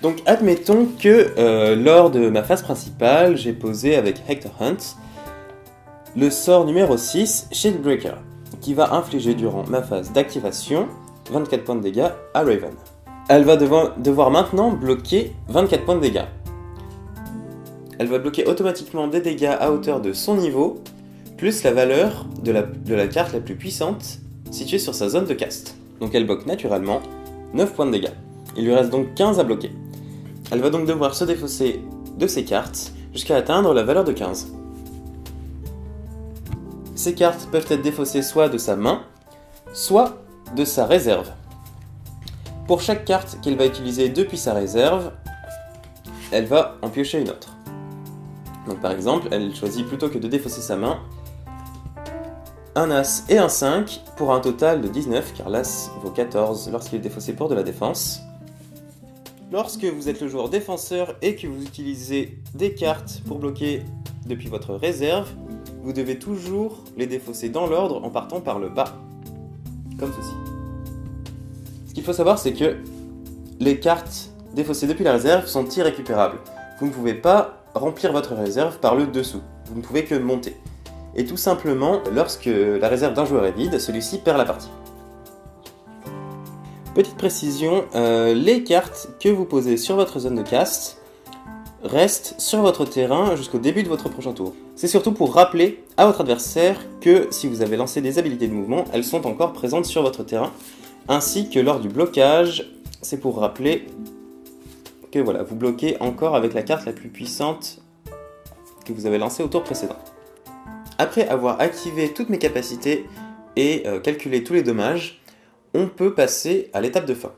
Donc admettons que lors de ma phase principale, j'ai posé avec Hector Hunt le sort numéro 6, Shieldbreaker, qui va infliger durant ma phase d'activation 24 points de dégâts à Raven. Elle va devoir maintenant bloquer 24 points de dégâts. Elle va bloquer automatiquement des dégâts à hauteur de son niveau, plus la valeur de la carte la plus puissante située sur sa zone de cast. Donc elle bloque naturellement 9 points de dégâts. Il lui reste donc 15 à bloquer. Elle va donc devoir se défausser de ses cartes jusqu'à atteindre la valeur de 15. Ces cartes peuvent être défaussées soit de sa main, soit de sa réserve. Pour chaque carte qu'elle va utiliser depuis sa réserve, elle va en piocher une autre. Donc par exemple, elle choisit plutôt que de défausser sa main, un As et un 5 pour un total de 19, car l'As vaut 14 lorsqu'il est défaussé pour de la défense. Lorsque vous êtes le joueur défenseur et que vous utilisez des cartes pour bloquer depuis votre réserve, vous devez toujours les défausser dans l'ordre en partant par le bas, comme ceci. Ce qu'il faut savoir, c'est que les cartes défaussées depuis la réserve sont irrécupérables. Vous ne pouvez pas remplir votre réserve par le dessous, vous ne pouvez que monter. Et tout simplement, lorsque la réserve d'un joueur est vide, celui-ci perd la partie. Petite précision, les cartes que vous posez sur votre zone de cast restent sur votre terrain jusqu'au début de votre prochain tour. C'est surtout pour rappeler à votre adversaire que si vous avez lancé des habilités de mouvement, elles sont encore présentes sur votre terrain, ainsi que lors du blocage, c'est pour rappeler que voilà, vous bloquez encore avec la carte la plus puissante que vous avez lancée au tour précédent. Après avoir activé toutes mes capacités et calculé tous les dommages, on peut passer à l'étape de fin.